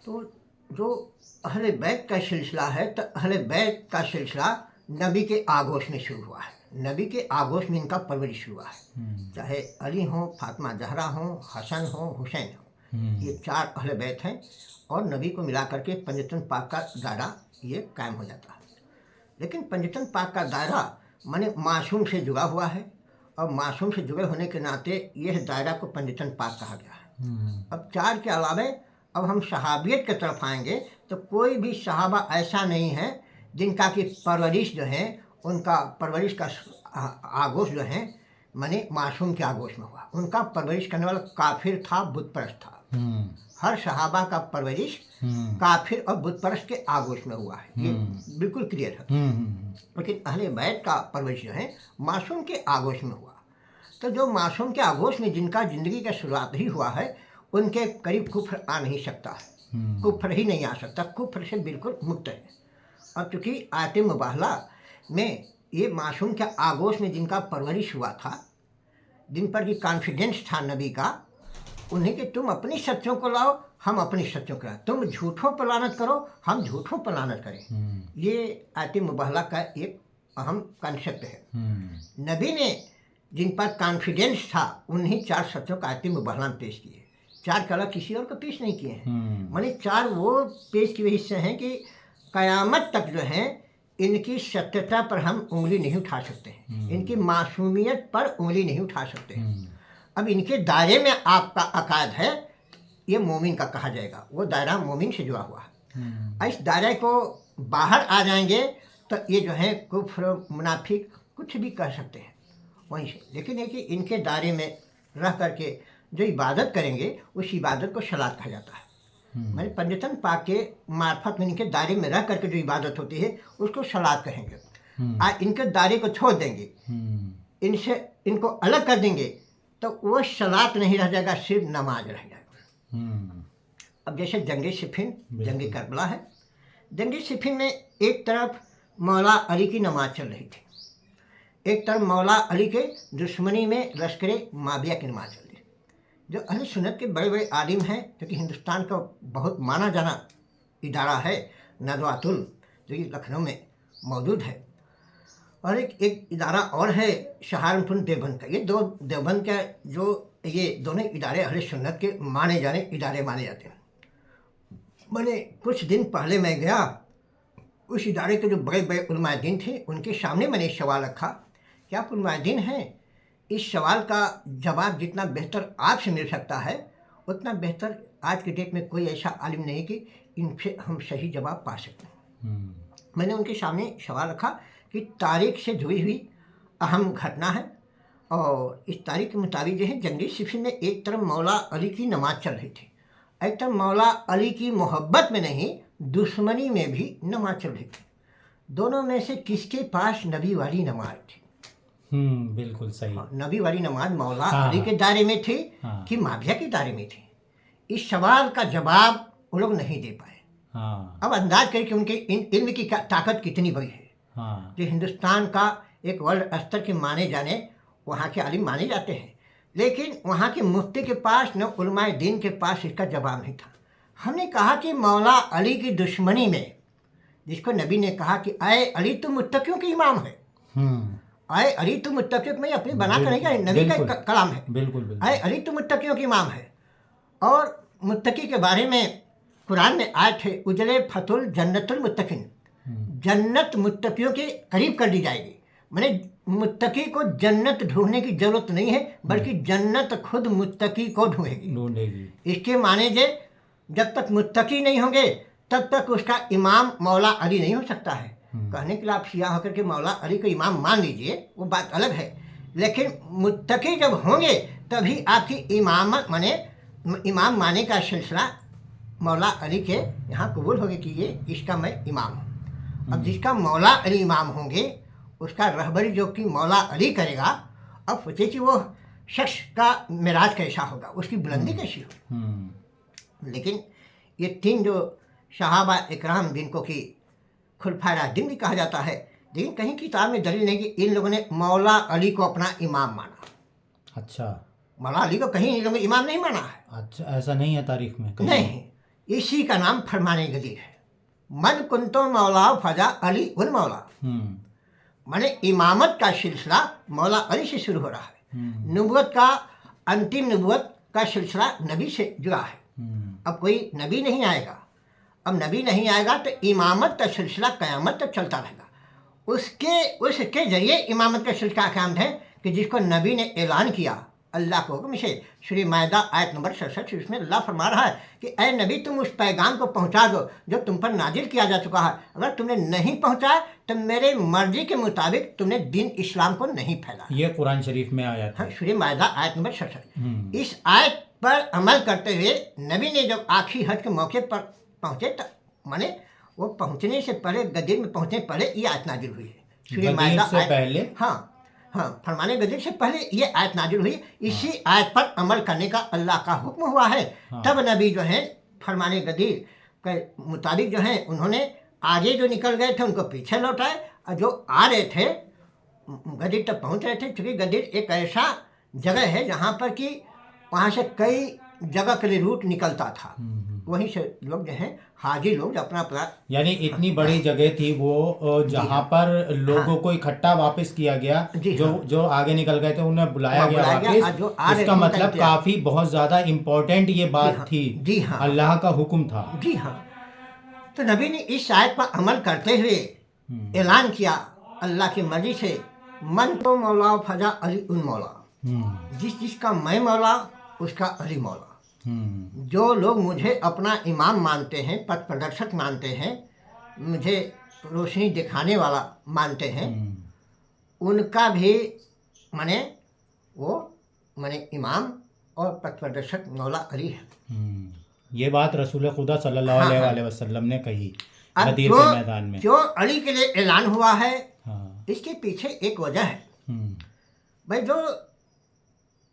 तो जो अहले बैत का सिलसिला है, तो अहले बैत का सिलसिला नबी के आगोश में शुरू हुआ है। नबी के आगोश में इनका परवरिश हुआ है। चाहे अली हो, फातिमा जहरा हो, हसन हो, हुसैन हो, ये चार अहले बैत हैं और नबी को मिला करके पंजतन पाक का दायरा ये कायम हो जाता है। लेकिन पंजतन पाक का दायरा माने मासूम से जुड़ा हुआ है, और मासूम से जुड़े होने के नाते यह दायरा को पंजतन पाक कहा गया है। अब चार के अलावे अब हम सहाबियत की तरफ आएंगे तो कोई भी सहाबा ऐसा नहीं है जिनका कि परवरिश जो है, उनका परवरिश का आगोश जो है माने मासूम के आगोश में हुआ। उनका परवरिश करने वाला काफिर था, बुत परस्त था। हर सहाबा का परवरिश काफिर और बुत परस्त के आगोश में हुआ है, ये बिल्कुल क्लियर है। लेकिन अहले बैत का परवरिश जो है मासूम के आगोश में हुआ। तो जो मासूम के आगोश में जिनका ज़िंदगी का शुरुआत ही हुआ है, उनके करीब कुफ्र आ नहीं सकता है, कुफ्र ही नहीं आ सकता, कुफ्र से बिल्कुल मुक्त है। अब चूँकि आयत मुबाहला में ये मासूम के आगोश में जिनका परवरिश हुआ था, जिन पर ये कॉन्फिडेंस था नबी का, उन्हें कि तुम अपनी सच्चों को लाओ, हम अपनी सच्चों को लाओ, तुम झूठों पर लानत करो, हम झूठों पर लानत करें। ये आयत मुबाहला का एक अहम कंसेप्ट है। नबी ने जिन पर कॉन्फिडेंस था उन्हीं चार सच्चों का आयत मुबाहला में पेश किए। चार कला किसी और को पेश नहीं किए हैं। माने चार वो पेश किए हिस्से हैं कि क़यामत तक जो है इनकी सत्यता पर हम उंगली नहीं उठा सकते हैं, इनकी मासूमियत पर उंगली नहीं उठा सकते हैं। अब इनके दायरे में आपका अकायद है, ये मोमिन का कहा जाएगा, वो दायरा मोमिन से जुड़ा हुआ है। इस दायरे को बाहर आ जाएंगे तो ये जो है कुफ्र, मुनाफिक कुछ भी कर सकते हैं वहीं से। लेकिन है कि इनके दायरे में रह करके जो इबादत करेंगे उस इबादत को सलात कहा जाता है। मैंने पंजतन पाक के मार्फत में इनके दायरे में रह करके जो इबादत होती है उसको सलात कहेंगे। इनके दायरे को छोड़ देंगे, इनसे इनको अलग कर देंगे तो वो सलात नहीं रह जाएगा, सिर्फ नमाज रह जाएगा। अब जैसे जंग सिफिन, जंग करबला है। जंग सिफिन में एक तरफ मौला अली की नमाज चल रही थी, एक तरफ मौला अली के दुश्मनी में लश्कर माविया की नमाज चल रही। जो अहले सुन्नत के बड़े बड़े आलिम हैं, क्योंकि हिंदुस्तान का बहुत माना जाना इदारा है नदवातुल, जो कि लखनऊ में मौजूद है, और एक इदारा और है सहारनपुर देवबंद का। ये दो देवबंद का जो ये दोनों इदारे अहले सुन्नत के माने जाने इदारे माने जाते हैं। मैंने कुछ दिन पहले मैं गया, उस इदारे के जो बड़े बड़े उलमाए दीन थे उनके सामने मैंने सवाल रखा कि आप उलमाए दीन हैं, इस सवाल का जवाब जितना बेहतर आपसे मिल सकता है उतना बेहतर आज के डेट में कोई ऐसा आलिम नहीं कि इनसे हम सही जवाब पा सकते। मैंने उनके सामने सवाल रखा कि तारीख से जुड़ी हुई अहम घटना है, और इस तारीख के मुताबिक जो है जंग सिफिन में एक तरफ मौला अली की नमाज चल रही थी, एक तरफ मौला अली की मोहब्बत में नहीं दुश्मनी में भी नमाज चल रही थी। दोनों में से किसके पास नबी वाली नमाज थी? बिल्कुल सही। नबी वाली नमाज मौला अली के दायरे में थी कि माविया के दायरे में थी? इस सवाल का जवाब वो लोग नहीं दे पाए। अब अंदाज करें कि उनके इल्म की ताकत कितनी बड़ी है। जो हिंदुस्तान का एक वर्ल्ड स्तर के माने जाने वहाँ के आलिम माने जाते हैं, लेकिन वहाँ के मुफ्ती के पास न उलमाए दीन के पास इसका जवाब नहीं था। हमने कहा कि मौला अली की दुश्मनी में, जिसको नबी ने कहा कि आए अली तुम मुत्तकियों के इमाम है, आए अली तुम मुत्तकियों में अपनी बना कर नहीं, नबी का कलाम है, बिल्कुल आए अली तुम मुत्तकियों के इमाम है। और मुत्तकी के बारे में कुरान में आए थे, उजले फतुल जन्नतुल मुत्तकिन, जन्नत मुत्तकियों के करीब कर दी जाएगी। मैंने मुत्तकी को जन्नत ढूंढने की जरूरत नहीं है, बल्कि जन्नत खुद मुत्तकी को ढूंढेगी। इसके माने जे जब तक मुत्तकी नहीं होंगे तब तक उसका इमाम मौला अली नहीं हो सकता है। कहने के लिए आप शिया होकर के मौला अली को इमाम मान लीजिए, वो बात अलग है, लेकिन मुत्तकी जब होंगे तभी आपकी इमाम माने का सिलसिला मौला अली के यहाँ कबूल होगी कि ये इसका मैं इमाम हूँ। अब जिसका मौला अली इमाम होंगे उसका रहबरी जो कि मौला अली करेगा, अब सोचे कि वो शख्स का मिराज कैसा होगा, उसकी बुलंदी कैसी होगी। लेकिन ये तीन जो सहाबा इकराम जिनको कि खुलफाए राशिदीन भी कहा जाता है, लेकिन कहीं किताब में दलील नहीं कि इन लोगों ने मौला अली को अपना इमाम माना। अच्छा, मौला अली को कहीं इन लोगों ने इमाम नहीं माना है। अच्छा, ऐसा नहीं है तारीख में कहीं? नहीं, इसी का नाम फरमाने गदीर है। मन कुंतो मौला फजा अली उन मौला, माने इमामत का सिलसिला मौला अली से शुरू हो रहा है। नबूवत का अंतिम नबूवत का सिलसिला नबी से जुड़ा है। अब कोई नबी नहीं आएगा, अब नबी नहीं आएगा तो इमामत का सिलसिला क़यामत तक चलता रहेगा। उसके जरिए इमामत का सिलसिला क़यामत है कि जिसको नबी ने ऐलान किया अल्लाह को हुक्म से। सूरह माइदा आयत नंबर 67 उसमें अल्लाह फरमा रहा है कि ऐ नबी तुम उस पैगाम को पहुंचा दो जो तुम पर नाजिल किया जा चुका है। अगर तुमने नहीं पहुंचाया तो मेरे मर्जी के मुताबिक तुमने दीन इस्लाम को नहीं फैला। ये कुरान शरीफ में आया था। सूरह माइदा आयत नंबर 67। इस आयत पर अमल करते हुए नबी ने जब आखिरी हज के मौके पर पहुंचे तो माने वो पहुंचने से पहले गदीर में पहुंचने पहले ये आयत नाजिल हुई है। सूरह माइदा से पहले हाँ फरमाने गदीर से पहले ये आयत नाजिल हुई। इसी आयत पर अमल करने का अल्लाह का हुक्म हुआ है। तब नबी जो है फरमाने गदीर के मुताबिक जो है उन्होंने आगे जो निकल गए थे उनको पीछे लौटाए, और जो आ रहे थे गदीर तक पहुंच रहे थे। क्योंकि गदीर एक ऐसा जगह है जहाँ पर कि वहाँ से कई जगह के लिए रूट निकलता था। वहीं से लोग जो हैं हाजी लोग जो अपना यानी इतनी बड़ी जगह थी वो जहाँ पर लोगों को इकट्ठा वापस किया गया। जो आगे निकल गए थे उन्हें बुलाया गया वापस। इसका मतलब काफी बहुत ज्यादा इम्पोर्टेंट ये बात थी। जी हाँ, अल्लाह का हुक्म था। जी हाँ। तो नबी ने इस आयत पर अमल करते हुए ऐलान किया अल्लाह की मर्जी से, मन तो मौला फजा अली उन मौला, जिसका मैं मौला उसका अली मौला। जो लोग मुझे अपना इमाम मानते हैं, पथ प्रदर्शक मानते हैं, मुझे रोशनी दिखाने वाला मानते हैं, उनका भी माने वो माने इमाम और पथ प्रदर्शक मौला अली है। ये बात रसूल खुदा सल्लल्लाहु अलैहि वसल्लम ने कही गदीर के मैदान में। क्यों अली के लिए ऐलान हुआ है, इसके पीछे एक वजह है भाई। जो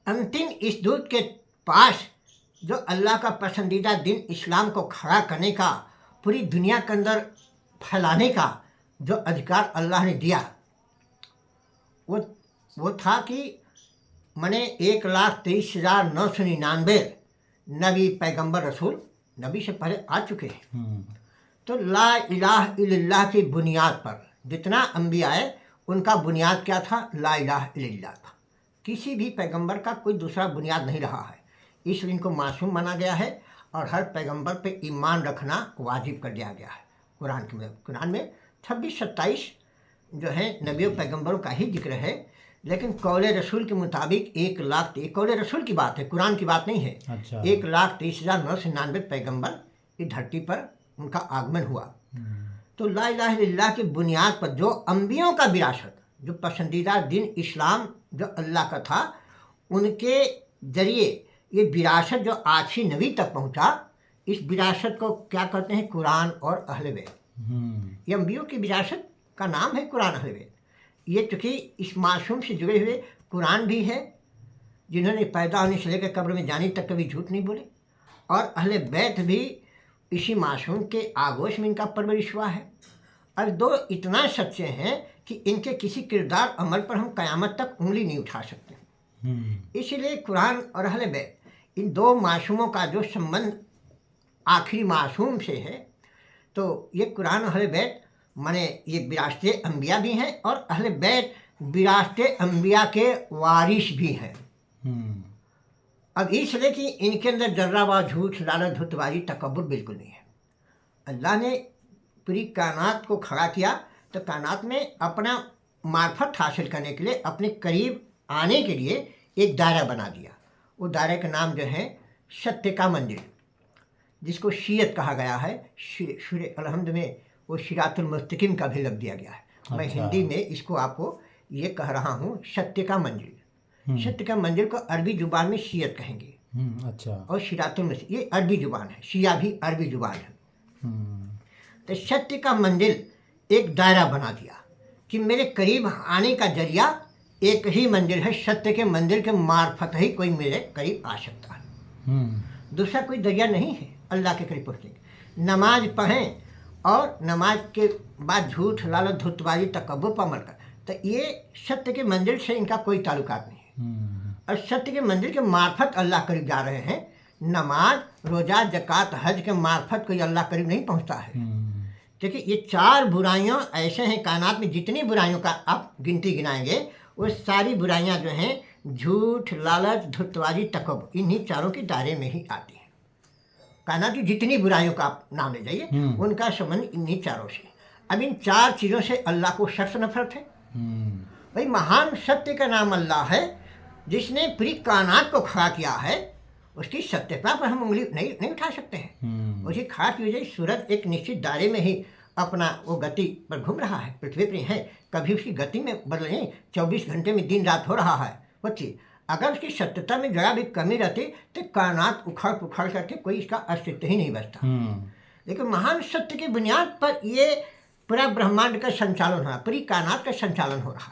अंतिम इस दूत के पास जो अल्लाह का पसंदीदा दिन इस्लाम को खड़ा करने का, पूरी दुनिया के अंदर फैलाने का जो अधिकार अल्लाह ने दिया, वो था कि माने 1,23,999 नबी पैगंबर रसूल नबी से पहले आ चुके हैं। तो ला इलाहा इल्लल्लाह की बुनियाद पर जितना अंबिया आए उनका बुनियाद क्या था? ला इलाहा इल्लल्लाह था। किसी भी पैगंबर का कोई दूसरा बुनियाद नहीं रहा है, इसलिए इनको मासूम माना गया है और हर पैगंबर पे ईमान रखना वाजिब कर दिया गया है। कुरान में 26-27 जो है नबियों पैगंबरों का ही जिक्र है, लेकिन कौल रसूल के मुताबिक 1,00,000 कौल रसूल की बात है, कुरान की बात नहीं है। अच्छा। 1,23,999 पैगंबर इस धरती पर उनका आगमन हुआ। तो ला इलाहा इल्लल्लाह की बुनियाद पर जो अंबियों का विरासत, जो पसंदीदा दिन इस्लाम जो अल्लाह का था, उनके जरिए ये विरासत जो आखिरी नबी तक पहुंचा, इस विरासत को क्या कहते हैं? कुरान और अहले बैत। ये अंबियों की विरासत का नाम है कुरान अहले बैत। ये चूँकि इस मासूम से जुड़े हुए कुरान भी है, जिन्होंने पैदा होने से लेकर कब्र में जाने तक कभी झूठ नहीं बोले, और अहले बैत भी इसी मासूम के आगोश में इनका परवरिश हुआ है। और दो इतना सच्चे हैं कि इनके किसी किरदार अमल पर हम क़यामत तक उंगली नहीं उठा सकते। इसलिए कुरान और अहले बैत, इन दो मासूमों का जो संबंध आखिरी मासूम से है, तो ये कुरान और अहले बैत माने ये विरासत अंबिया भी हैं और अहले बैत विरासत अंबिया के वारिस भी हैं। अब इसलिए कि इनके अंदर जर्रावा झूठ, लालच, धुतबाजी, तकब्बुर बिल्कुल नहीं है। अल्लाह ने पूरी कायनात को खड़ा किया तो कायनात में अपना मार्फत हासिल करने के लिए, अपने करीब आने के लिए एक दायरा बना दिया। वो दायरे का नाम जो है सत्य का मंदिर, जिसको शीयत कहा गया है। सूरह अलहम्द में वो सिरातुल मुस्तकीम का भी लफ्ज़ दिया गया है। अच्छा। मैं हिंदी में इसको आपको ये कह रहा हूँ, सत्य का मंदिर। सत्य का मंदिर को अरबी जुबान में शीयत कहेंगे। अच्छा। और सिरातुल मुस्तकीम ये अरबी जुबान है, शिया भी अरबी जुबान है। तो सत्य का मंदिर एक दायरा बना दिया कि मेरे करीब आने का जरिया एक ही मंदिर है। सत्य के मंदिर के मार्फत ही कोई मेरे करीब आ सकता है, दूसरा कोई जरिया नहीं है अल्लाह के करीब पहुँचने का। नमाज पढ़ें और नमाज के बाद झूठ, लालच, धुतबाजी, तकब्बुर पर अमल कर, तो ये सत्य के मंदिर से इनका कोई ताल्लुकात नहीं है। और सत्य के मंदिर के मार्फत अल्लाह करीब जा रहे हैं, नमाज रोज़ा ज़कात हज के मार्फत कोई अल्लाह करीब नहीं पहुंचता है। देखिए ये 4 बुराइयां ऐसे हैं कायनात में, जितनी बुराइयों का आप गिनती गिनाएंगे वो सारी बुराइयां जो हैं झूठ, लालच, धुर्तबाजी, तकब्बुर, इन्हीं चारों के दायरे में ही आती हैं। कायनात की जितनी बुराइयों का आप नाम ले जाइए उनका संबंध इन्हीं चारों से। अब इन 4 चीज़ों से अल्लाह को सख्त नफरत है। भाई महान सत्य का नाम अल्लाह है, जिसने पूरी कायनात को खड़ा किया है, उसकी सत्यता पर हम उंगली नहीं उठा सकते हैं। उसकी खास की वजह सूरज एक निश्चित दायरे में ही अपना वो गति पर घूम रहा है, पृथ्वी पर है, कभी उसकी गति में बदल नहीं। 24 घंटे में दिन रात हो रहा है वो चीज़। अगर उसकी सत्यता में जरा भी कमी रहती तो कायनात उखड़ पुखड़ करके कोई इसका अस्तित्व ही नहीं बचता। लेकिन महान सत्य की बुनियाद पर ये पूरा ब्रह्मांड का संचालन हो रहा, पूरी कायनात का संचालन हो रहा।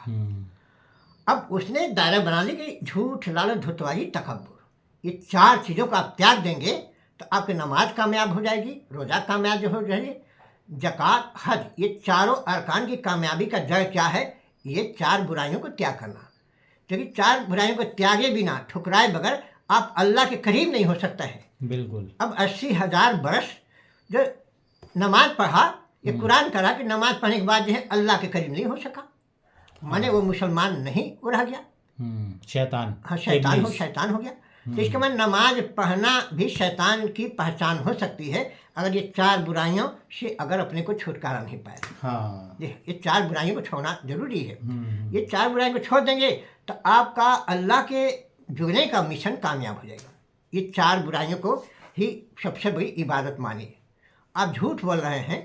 अब उसने दायरा बना ली कि झूठ, लालच, धुर्तबाजी, तकब्बुर, ये 4 चीज़ों का आप त्याग देंगे तो आपकी नमाज कामयाब हो जाएगी, रोज़ा कामयाब हो जाएगी, ज़कात, हज, ये चारों अरकान की कामयाबी का जड़ क्या है? ये 4 बुराइयों को त्याग करना। क्योंकि 4 बुराइयों को त्यागे बिना, ठुकराए बगैर आप अल्लाह के करीब नहीं हो सकता है। बिल्कुल। अब 80,000 बरस जो नमाज पढ़ा, ये कुरान करा कि नमाज पढ़ने के बाद जो है अल्लाह के करीब नहीं हो सका, माने वो मुसलमान नहीं वो रह गया, शैतान। हाँ शैतान हो गया। तो इसके बाद नमाज पढ़ना भी शैतान की पहचान हो सकती है अगर ये 4 बुराइयों से अगर अपने को छुटकारा नहीं पाए। हाँ, ये 4 बुराइयों को छोड़ना जरूरी है। ये 4 बुराइयों को छोड़ देंगे तो आपका अल्लाह के जुड़ने का मिशन कामयाब हो जाएगा। ये 4 बुराइयों को ही सबसे बड़ी इबादत मानिए। आप झूठ बोल रहे हैं।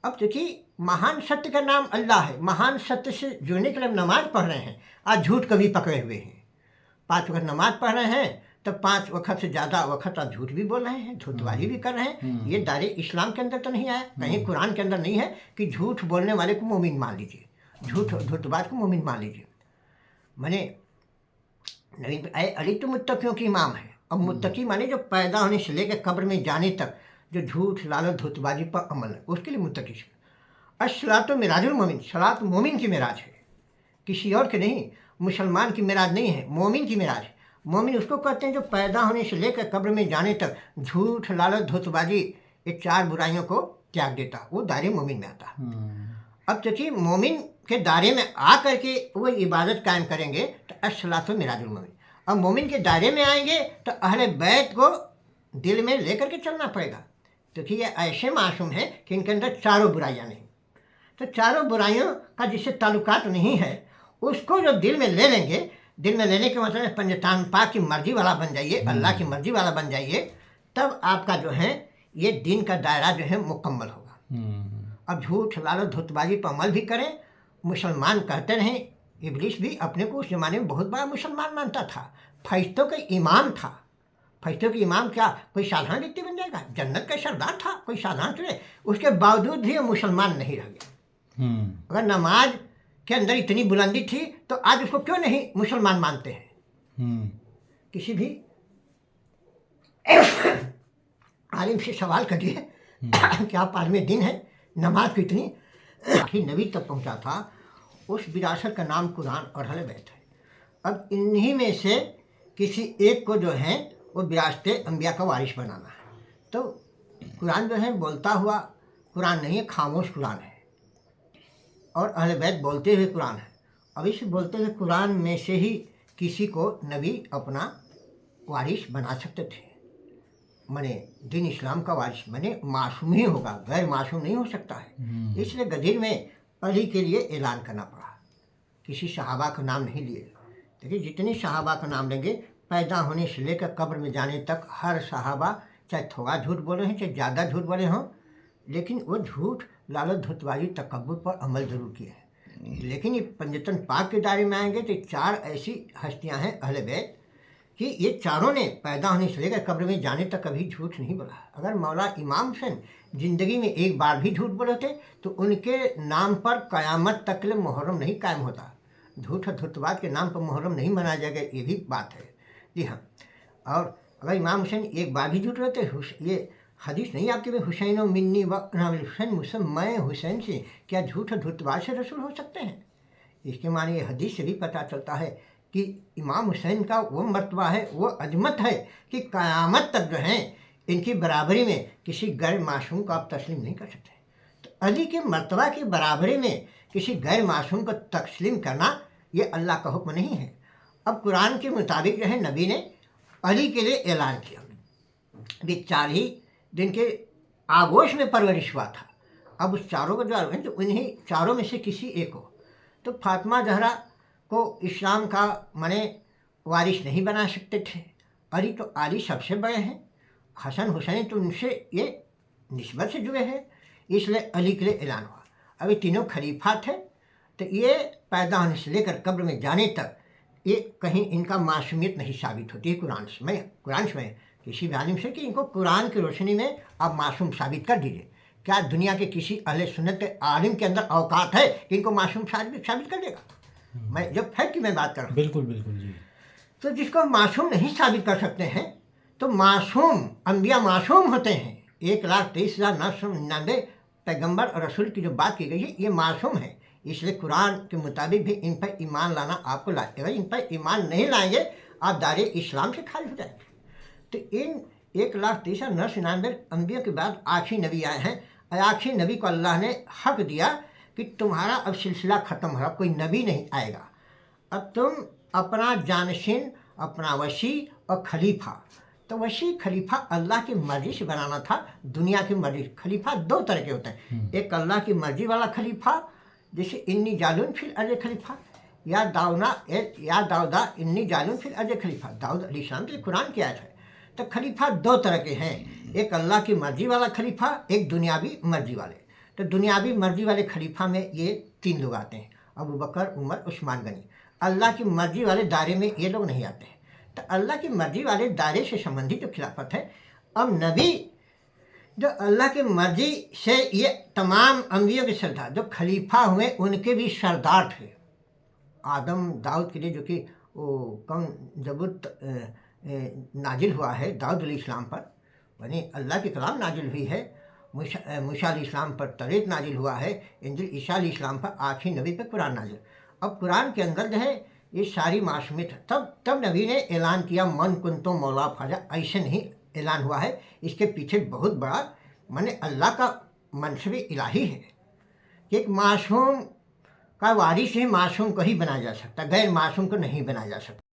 अब देखिए महान सत्य का नाम अल्लाह है, महान सत्य से जुड़ने के लिए नमाज पढ़ रहे हैं, आज झूठ कभी पकड़े हुए हैं। 5 वक्त नमाज पढ़ रहे हैं तो 5 वक्त से ज़्यादा वक्त आप झूठ भी बोल रहे हैं, झूठबाजी भी कर रहे हैं। ये दायरे इस्लाम के अंदर तो नहीं आया, कहीं कुरान के अंदर नहीं है कि झूठ बोलने वाले को मोमिन मान लीजिए, झूठबाज को मोमिन मान लीजिए। माने नबी अली तो मुत्तकियों की इमाम है। अब मुत्तकी माने जो पैदा होने से लेकर कब्र में जाने तक जो झूठ, लालच, धुर्तबाजी पर अमल है, उसके लिए मुत्तकी है। अस्सलातु मिराजुल मोमिन, सलात मोमिन की मिराज है, किसी और के नहीं। मुसलमान की मिराज नहीं है, मोमिन की मिराज है। मोमिन उसको कहते हैं जो पैदा होने से लेकर कब्र में जाने तक झूठ, लालच, धुर्तबाजी, ये 4 बुराइयों को त्याग देता, वो दायरे मोमिन में आता। अब देखिए मोमिन के दायरे में आ करके वो इबादत कायम करेंगे तो अस्सलातु मिराजुल मोमिन। अब मोमिन के दायरे में आएंगे तो अहले बैत को दिल में लेकर के चलना पड़ेगा। क्योंकि ये ऐसे मासूम हैं कि इनके अंदर 4 बुराइयाँ नहीं, तो 4 बुराइयों का जिससे ताल्लुकात नहीं है उसको जो दिल में ले लेंगे, दिल में लेने के मतलब पंजतान पाक की मर्जी वाला बन जाइए, अल्लाह की मर्जी वाला बन जाइए, तब आपका जो है ये दिन का दायरा जो है मुकम्मल होगा। अब झूठ, लालच, धुर्तबाजी पर अमल भी करें। मुसलमान कहते रहें, इब्लीस भी अपने को उस ज़माने में बहुत बड़ा मुसलमान मानता था, फरिश्तों का इमाम था। फरिश्तों के इमाम क्या कोई साधारण व्यक्ति बन जाएगा? जन्नत का सरदार था, कोई साधारण चले, उसके बावजूद भी वो मुसलमान नहीं रह गया। अगर नमाज के अंदर इतनी बुलंदी थी तो आज उसको क्यों नहीं मुसलमान मानते हैं? किसी भी आलिम से सवाल करिए क्या पालमे दिन है, नमाज को इतनी आखिर नबी तक पहुंचा था, उस विरासत का नाम कुरान और अहले बैत है। अब इन्हीं में से किसी एक को जो है वो विरासत अंबिया का वारिस बनाना है। तो कुरान जो है बोलता हुआ कुरान नहीं है, खामोश कुरान है, और अहले बैत बोलते हुए कुरान है। अब इस बोलते हुए कुरान में से ही किसी को नबी अपना वारिस बना सकते थे। माने दिन इस्लाम का वारिस माने मासूम ही होगा, गैर मासूम नहीं हो सकता है। इसलिए गदीर में अली के लिए ऐलान करना पड़ा, किसी सहाबा का नाम नहीं लिए। देखिए जितने सहाबा का नाम लेंगे पैदा होने से लेकर कब्र में जाने तक, हर सहाबा चाहे थोड़ा झूठ बोले हैं चाहे ज़्यादा झूठ बोले हों, लेकिन वो झूठ, लालच, धुर्तबाजी, तकब्बुर पर अमल जरूर किए हैं। लेकिन ये पंजतन पाक के दायरे में आएंगे तो 4 ऐसी हस्तियां हैं अहले बैत कि ये चारों ने पैदा होने से लेकर कब्र में जाने तक कभी झूठ नहीं बोला। अगर मौला इमाम हुसैन ज़िंदगी में एक बार भी झूठ बोले थे तो उनके नाम पर क़यामत तक के लिए मुहर्रम नहीं कायम होता। झूठ और धुर्तबाज के नाम पर मुहर्रम नहीं मनाया जाएगा, ये भी बात है। जी हाँ, और अगर इमाम हुसैन एक बार भी झूठ रहते, ये हदीस नहीं आपके में हुसैन मिन्नी व हुसैन मुसम मैं हुसैन से, क्या झूठ और धुर्तबाज से रसूल हो सकते हैं? इसके माने ये हदीस से भी पता चलता है कि इमाम हुसैन का वो मर्तबा है, वो अजमत है कि क़यामत तक जो है इनकी बराबरी में किसी गैर मासूम को आप तस्लीम नहीं कर सकते। तो अली के मर्तबा की बराबरी में किसी गैर मासूम को तस्लीम करना ये अल्लाह का हुक्म नहीं है। अब कुरान के मुताबिक जो है नबी ने अली के लिए ऐलान किया। अभी 4 ही दिन के आगोश में परवरिश हुआ था। अब उस चारों को जो है तो उन्हीं चारों में से किसी एक को, तो फातिमा ज़हरा को इस्लाम का माने वारिस नहीं बना सकते थे। अली तो अली सबसे बड़े हैं, हसन हुसैन तो उनसे ये निस्बत से जुड़े हैं, इसलिए अली के लिए ऐलान हुआ। अभी तीनों खलीफा थे, तो ये पैदा होने से लेकर कब्र में जाने तक ये कहीं इनका मासूमियत नहीं साबित होती है कुरान में किसी भी आलिम से कि इनको कुरान की रोशनी में आप मासूम साबित कर दीजिए। क्या दुनिया के किसी अहले सुन्नत के आलिम के अंदर औकात है कि इनको मासूम साबित कर देगा? मैं जब फैक्ट की मैं बात कर रहा हूँ, बिल्कुल जी। तो जिसको मासूम नहीं साबित कर सकते हैं, तो मासूम अंबिया मासूम होते हैं। 1,23,999 पैगंबर और रसूल की जो बात की गई है ये मासूम है, इसलिए कुरान के मुताबिक भी इन पर ईमान लाना आपको लाएगा। इन पर ईमान नहीं लाएंगे आप दायरे इस्लाम से खारिज हो जाएंगे। तो इन 1,23,999 अंबियों के बाद आखिरी नबी आए हैं, और आखिरी नबी को अल्लाह ने हक दिया कि तुम्हारा अब सिलसिला ख़त्म हो रहा, कोई नबी नहीं आएगा। अब तुम अपना जानशीन, अपना वसी और खलीफा, तो वसी खलीफा अल्लाह की मर्ज़ी से बनाना था, दुनिया की मर्ज़ी। खलीफा 2 तरह के होते हैं, एक अल्लाह की मर्ज़ी वाला खलीफा जैसे इन्नी जालून फिल अर्ज़ खलीफा, या दाऊदा इन्नी जालून फिल अर्ज़ खलीफा, दाऊद अलैहिस्सलाम के कुरान की आयत है। तो खलीफा 2 तरह के हैं, एक अल्लाह की मर्ज़ी वाला खलीफा, एक दुनियावी मर्ज़ी वाले। तो दुनियावी मर्ज़ी वाले खलीफा में ये 3 लोग आते हैं, अबू बकर, उमर, उस्मान गनी। अल्लाह की मर्ज़ी वाले दायरे में ये लोग नहीं आते हैं। तो अल्लाह की मर्ज़ी वाले दायरे से संबंधित जो खिलाफत है, अब नबी जो अल्लाह की मर्ज़ी से ये तमाम अंबियों के सरदार जो खलीफा हुए उनके भी सरदार थे। आदम दाऊद के लिए जो कि वो कौन जबूर नाजिल हुआ है दाऊद अलैहिस्सलाम पर, यानी अल्लाह की कलाम नाजिल हुई है। मूसा अलैहिस्सलाम पर तौरात नाजिल हुआ है, इंजील ईसा अलैहिस्सलाम पर, आखिरी नबी पर कुरान नाजिल। अब कुरान के अंदर जो है ये सारी मासूमियत है। तब नबी ने ऐलान किया मन कुंतो मौला ख्वाजा, ऐसे नहीं ऐलान हुआ है, इसके पीछे बहुत बड़ा माने अल्लाह का मनसब इलाही है कि एक मासूम का वारिस ही मासूम को ही बनाया जा सकता, गैर मासूम को नहीं बनाया जा सकता।